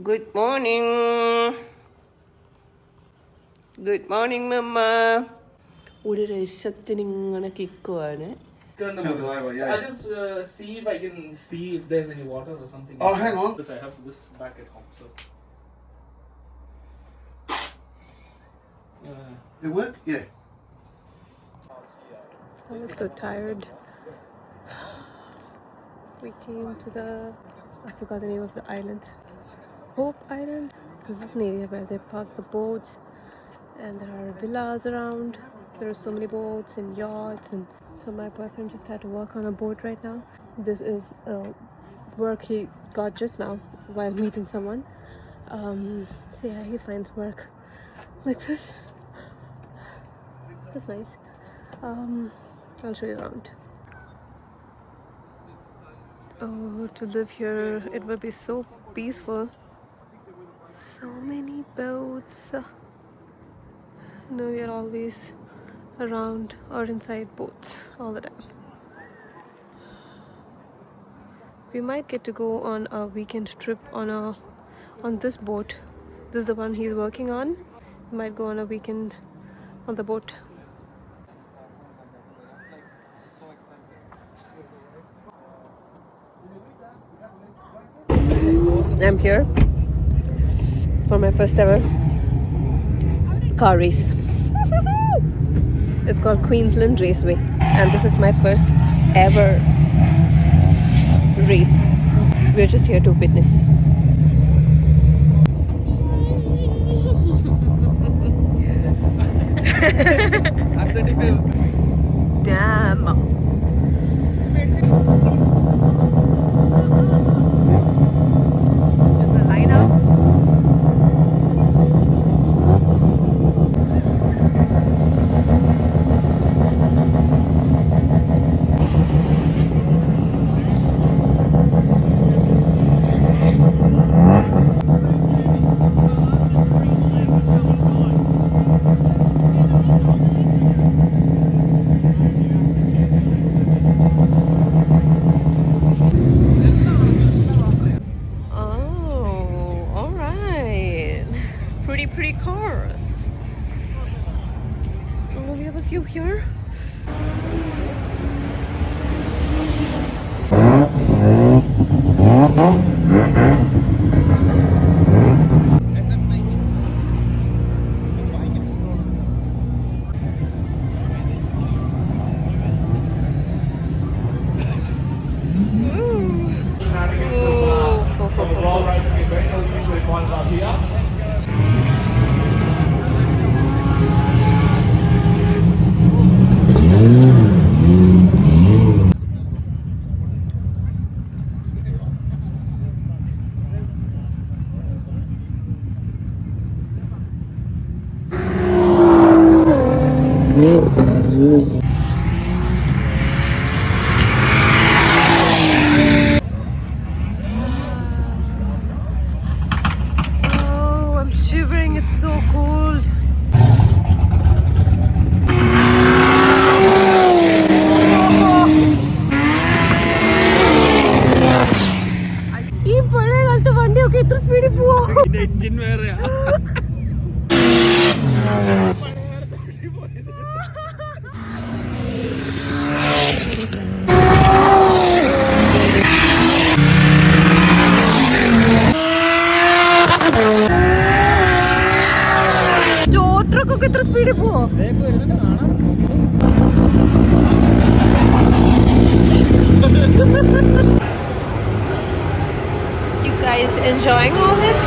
Good morning. Good morning, Mama. What did I say? Gonna kick on. Turn them over. Yeah. I'll just see if I can see if there's any water or something. Oh, hang on. Because I have this back at home, so. It work? Yeah. I look so tired. We came to I forgot the name of the island. Hope Island. This is an area where they park the boats and there are villas around. There are so many boats and yachts, and so my boyfriend just had to work on a boat right now. This is work he got just now while meeting someone. So yeah, he finds work like this. That's nice. I'll show you around. Oh, to live here, it would be so peaceful. So many boats. You're always around or inside boats all the time. We might get to go on a weekend trip on this boat. This is the one he's working on. We might go on a weekend on the boat. I'm here for my first ever car race. It's called Queensland Raceway, and this is my first ever race. We're just here to witness. Damn. Pretty cars. Oh, we have a few here. Oh, I'm shivering. It's so cold. ഈ പഴയ കാലത്തെ വണ്ടിയൊക്കെ എത്ര സ്പീഡിൽ പോവാ. Engine വേറെയാ. ടോട്ടറൊക്കെ എത്ര സ്പീഡിൽ പോവോ. You guys enjoying all this?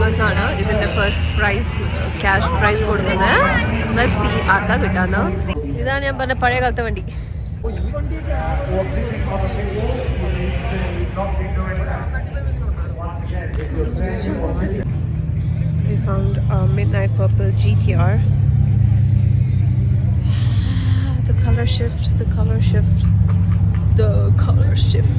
Customers ആണ് ഇതിന്റെ ഫസ്റ്റ് പ്രൈസ് ക്യാഷ് പ്രൈസ് കൊടുക്കുന്നത്. ലെറ്റ്സ് സീ ആർക്കാ കിട്ടാന്ന്. ഇതാണ് ഞാൻ പറഞ്ഞ പഴയ കാലത്തെ വണ്ടി. We found a midnight purple GTR. The color shift, the color shift, the color shift.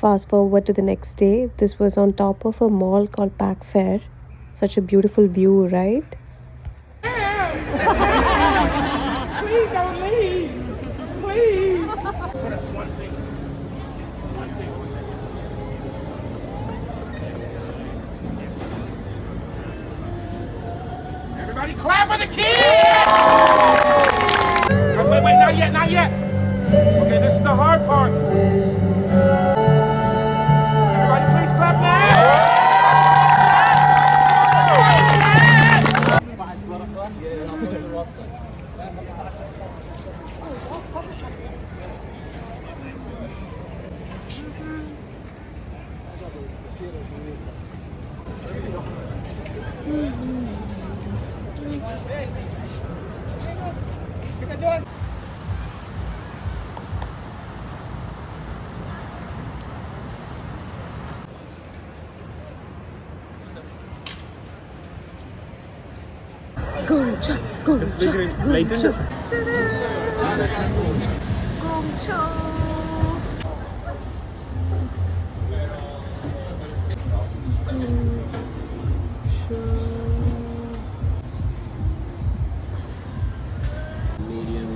Fast forward to the next day. This was on top of a mall called Pack Fair. Such a beautiful view, right? Please don't leave. Please. Everybody clap for the kids! Wait, not yet, not yet. Okay, this is the hard part. Everybody please clap now! Gongcha, Gongcha, Gongcha. Gongcha. Medium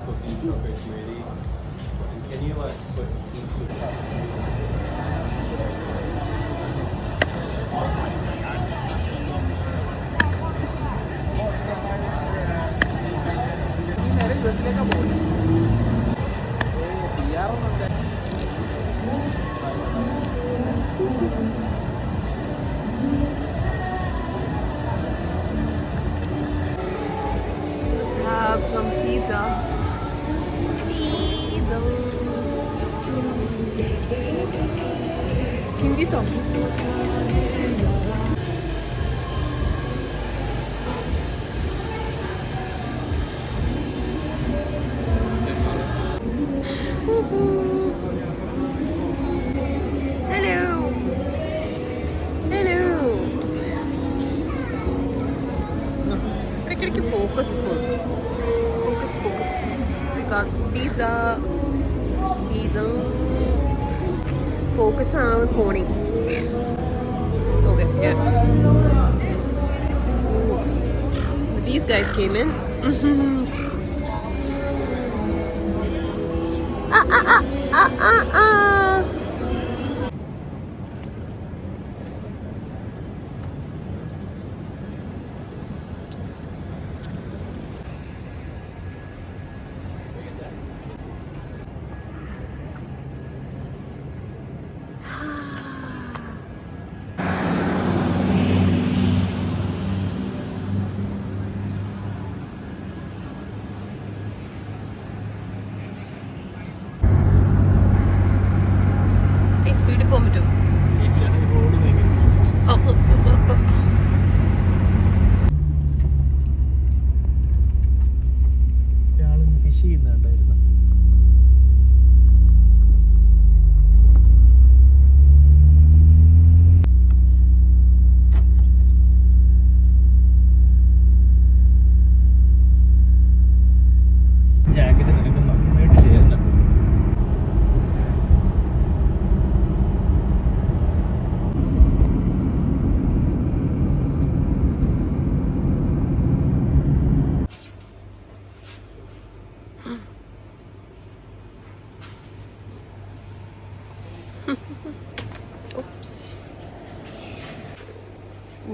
cooking trumpet ready. And can you like put heaps of Let's have some pizza. Pizza. Hindi song. Hello. Hello. ഇടയ്ക്കിടയ്ക്ക് focus പോകും. Focus, focus. We got pizza. Pizza. Focus on phoning. Okay, yeah. Ooh. These guys came in. Ah. സ്പീഡിൽ പോകാൻ പറ്റും. Fish ചെയ്യുന്നുണ്ടായിരുന്നു. Jacket നിനക്ക് നന്നായിട്ട് ചേരുന്നുണ്ട്.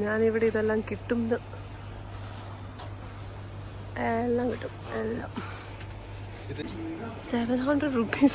ഞാനിവിടെ ഇതെല്ലാം കിട്ടും എല്ലാം കിട്ടും എല്ലാം. 700 rupees.